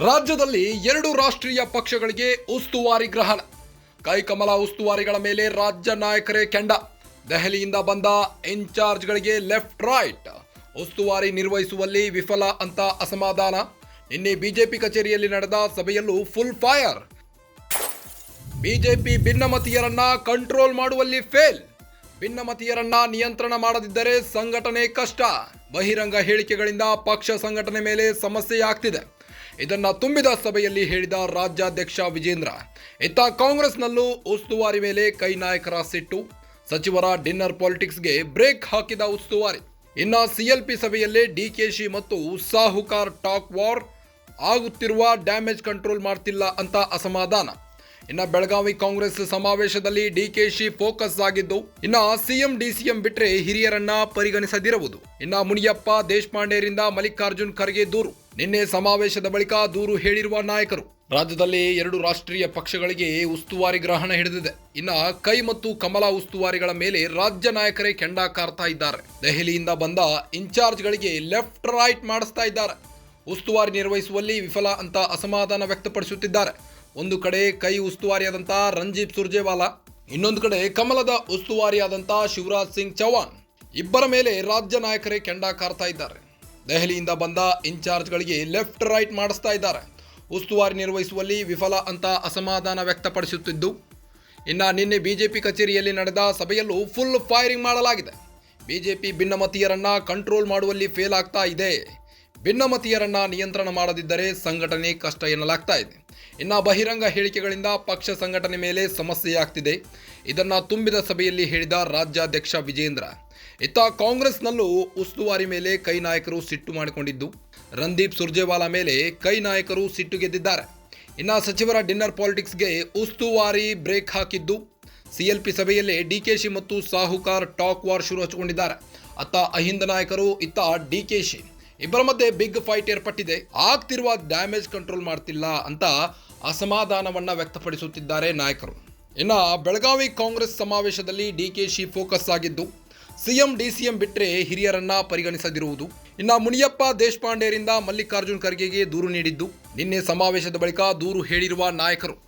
ರಾಜ್ಯದಲ್ಲಿ ಎರಡು ರಾಷ್ಟ್ರೀಯ ಪಕ್ಷಗಳಿಗೆ ಉಸ್ತುವಾರಿ ಗ್ರಹಣ. ಕೈಕಮಲ ಉಸ್ತುವಾರಿಗಳ ಮೇಲೆ ರಾಜ್ಯ ನಾಯಕರೇ ಕೆಂಡ. ದೆಹಲಿಯಿಂದ ಬಂದ ಇನ್ಚಾರ್ಜ್ಗಳಿಗೆ ಲೆಫ್ಟ್ ರೈಟ್. ಉಸ್ತುವಾರಿ ನಿರ್ವಹಿಸುವಲ್ಲಿ ವಿಫಲ ಅಂತ ಅಸಮಾಧಾನ. ನಿನ್ನೆ ಬಿಜೆಪಿ ಕಚೇರಿಯಲ್ಲಿ ನಡೆದ ಸಭೆಯಲ್ಲೂ ಫುಲ್ ಫೈರ್. ಬಿಜೆಪಿ ಭಿನ್ನಮತೀಯರನ್ನ ಕಂಟ್ರೋಲ್ ಮಾಡುವಲ್ಲಿ ಫೇಲ್. ಭಿನ್ನಮತೀಯರನ್ನ ನಿಯಂತ್ರಣ ಮಾಡದಿದ್ದರೆ ಸಂಘಟನೆ ಕಷ್ಟ. ಬಹಿರಂಗ ಹೇಳಿಕೆಗಳಿಂದ ಪಕ್ಷ ಸಂಘಟನೆ ಮೇಲೆ ಸಮಸ್ಯೆಯಾಗ್ತಿದೆ. ಇದನ್ನ ತುಂಬಿದ ಸಭೆಯಲ್ಲಿ ಹೇಳಿದ ರಾಜ್ಯಾಧ್ಯಕ್ಷ ವಿಜೇಂದ್ರ. ಇತ್ತ ಕಾಂಗ್ರೆಸ್ನಲ್ಲೂ ಉಸ್ತುವಾರಿ ಮೇಲೆ ಕೈ ನಾಯಕರ ಸಿಟ್ಟು. ಸಚಿವರ ಡಿನ್ನರ್ ಪಾಲಿಟಿಕ್ಸ್ಗೆ ಬ್ರೇಕ್ ಹಾಕಿದ ಉಸ್ತುವಾರಿ. ಇನ್ನ ಸಿಎಲ್ಪಿ ಸಭೆಯಲ್ಲೇ ಡಿಕೆಶಿ ಮತ್ತು ಸಾಹುಕಾರ್ ಟಾಕ್ ವಾರ್. ಆಗುತ್ತಿರುವ ಡ್ಯಾಮೇಜ್ ಕಂಟ್ರೋಲ್ ಮಾಡ್ತಿಲ್ಲ ಅಂತ ಅಸಮಾಧಾನ. ಇನ್ನ ಬೆಳಗಾವಿ ಕಾಂಗ್ರೆಸ್ ಸಮಾವೇಶದಲ್ಲಿ ಡಿಕೆಶಿ ಫೋಕಸ್ ಆಗಿದ್ದು, ಇನ್ನ ಸಿಎಂ ಡಿಸಿಎಂ ಬಿಟ್ರೆ ಹಿರಿಯರನ್ನ ಪರಿಗಣಿಸದಿರುವುದು. ಇನ್ನ ಮುನಿಯಪ್ಪ ದೇಶಪಾಂಡೆರಿಂದ ಮಲ್ಲಿಕಾರ್ಜುನ್ ಖರ್ಗೆ ದೂರು. ನಿನ್ನೆ ಸಮಾವೇಶದ ಬಳಿಕ ದೂರು ಹೇಳಿರುವ ನಾಯಕರು. ರಾಜ್ಯದಲ್ಲಿ ಎರಡು ರಾಷ್ಟ್ರೀಯ ಪಕ್ಷಗಳಿಗೆ ಉಸ್ತುವಾರಿ ಗ್ರಹಣ ಹಿಡಿದಿದೆ. ಇನ್ನ ಕೈ ಮತ್ತು ಕಮಲ ಉಸ್ತುವಾರಿಗಳ ಮೇಲೆ ರಾಜ್ಯ ನಾಯಕರೇ ಕೆಂಡ ಕಾರ್ತಾ ಇದ್ದಾರೆ. ದೆಹಲಿಯಿಂದ ಬಂದ ಇನ್ಚಾರ್ಜ್ಗಳಿಗೆ ಲೆಫ್ಟ್ ರೈಟ್ ಮಾಡಿಸ್ತಾ ಇದ್ದಾರೆ. ಉಸ್ತುವಾರಿ ನಿರ್ವಹಿಸುವಲ್ಲಿ ವಿಫಲ ಅಂತ ಅಸಮಾಧಾನ ವ್ಯಕ್ತಪಡಿಸುತ್ತಿದ್ದಾರೆ. ಒಂದು ಕಡೆ ಕೈ ಉಸ್ತುವಾರಿಯಾದಂಥ ರಂದೀಪ್ ಸುರ್ಜೇವಾಲಾ, ಇನ್ನೊಂದು ಕಡೆ ಕಮಲದ ಉಸ್ತುವಾರಿಯಾದಂಥ ಶಿವರಾಜ್ ಸಿಂಗ್ ಚೌಹಾಣ್. ಇಬ್ಬರ ಮೇಲೆ ರಾಜ್ಯ ನಾಯಕರೇ ಕೆಂಡ ಕಾರ್ತಾ ಇದ್ದಾರೆ. ದೆಹಲಿಯಿಂದ ಬಂದ ಇನ್ಚಾರ್ಜ್ಗಳಿಗೆ ಲೆಫ್ಟ್ ರೈಟ್ ಮಾಡಿಸ್ತಾ ಇದ್ದಾರೆ. ಉಸ್ತುವಾರಿ ನಿರ್ವಹಿಸುವಲ್ಲಿ ವಿಫಲ ಅಂತ ಅಸಮಾಧಾನ ವ್ಯಕ್ತಪಡಿಸುತ್ತಿದ್ದು, ಇನ್ನು ನಿನ್ನೆ ಬಿಜೆಪಿ ಕಚೇರಿಯಲ್ಲಿ ನಡೆದ ಸಭೆಯಲ್ಲೂ ಫುಲ್ ಫೈರಿಂಗ್ ಮಾಡಲಾಗಿದೆ. ಬಿಜೆಪಿ ಭಿನ್ನಮತೀಯರನ್ನ ಕಂಟ್ರೋಲ್ ಮಾಡುವಲ್ಲಿ ಫೇಲ್ ಆಗ್ತಾ ಇದೆ. ಭಿನ್ನಮತೀಯರನ್ನ ನಿಯಂತ್ರಣ ಮಾಡದಿದ್ದರೆ ಸಂಘಟನೆ ಕಷ್ಟ ಎನ್ನಲಾಗ್ತಾ ಇದೆ. ಇನ್ನು ಬಹಿರಂಗ ಹೇಳಿಕೆಗಳಿಂದ ಪಕ್ಷ ಸಂಘಟನೆ ಮೇಲೆ ಸಮಸ್ಯೆಯಾಗ್ತಿದೆ. ಇದನ್ನ ತುಂಬಿದ ಸಭೆಯಲ್ಲಿ ಹೇಳಿದ ರಾಜ್ಯಾಧ್ಯಕ್ಷ ವಿಜೇಂದ್ರ. ಇತ್ತ ಕಾಂಗ್ರೆಸ್ನಲ್ಲೂ ಉಸ್ತುವಾರಿ ಮೇಲೆ ಕೈ ನಾಯಕರು ಸಿಟ್ಟು ಮಾಡಿಕೊಂಡಿದ್ದು, ರಂದೀಪ್ ಸುರ್ಜೇವಾಲಾ ಮೇಲೆ ಕೈ ನಾಯಕರು ಸಿಟ್ಟು ಗೆದ್ದಿದ್ದಾರೆ. ಇನ್ನು ಸಚಿವರ ಡಿನ್ನರ್ ಪಾಲಿಟಿಕ್ಸ್ಗೆ ಉಸ್ತುವಾರಿ ಬ್ರೇಕ್ ಹಾಕಿದ್ದು, ಸಿಎಲ್ಪಿ ಸಭೆಯಲ್ಲೇ ಡಿಕೆಶಿ ಮತ್ತು ಸಾಹುಕಾರ್ ಟಾಕ್ ವಾರ್ ಶುರು ಹಚ್ಚಿಕೊಂಡಿದ್ದಾರೆ. ಅತ್ತ ಅಹಿಂದ ನಾಯಕರು, ಇತ್ತ ಡಿಕೆಶಿ ಇಬ್ಬರ ಮಧ್ಯೆ ಬಿಗ್ ಫೈಟ್ ಏರ್ಪಟ್ಟಿದೆ. ಆಗ್ತಿರುವ ಡ್ಯಾಮೇಜ್ ಕಂಟ್ರೋಲ್ ಮಾಡ್ತಿಲ್ಲ ಅಂತ ಅಸಮಾಧಾನವನ್ನ ವ್ಯಕ್ತಪಡಿಸುತ್ತಿದ್ದಾರೆ ನಾಯಕರು. ಇನ್ನು ಬೆಳಗಾವಿ ಕಾಂಗ್ರೆಸ್ ಸಮಾವೇಶದಲ್ಲಿ ಡಿಕೆಶಿ ಫೋಕಸ್ ಆಗಿದ್ದು, ಸಿಎಂ ಡಿಸಿಎಂ ಬಿಟ್ರೆ ಹಿರಿಯರನ್ನ ಪರಿಗಣಿಸದಿರುವುದು. ಇನ್ನು ಮುನಿಯಪ್ಪ ದೇಶಪಾಂಡೆರಿಂದ ಮಲ್ಲಿಕಾರ್ಜುನ್ ಖರ್ಗೆಗೆ ದೂರು ನೀಡಿದ್ದು, ನಿನ್ನೆ ಸಮಾವೇಶದ ಬಳಿಕ ದೂರು ಹೇಳಿರುವ ನಾಯಕರು.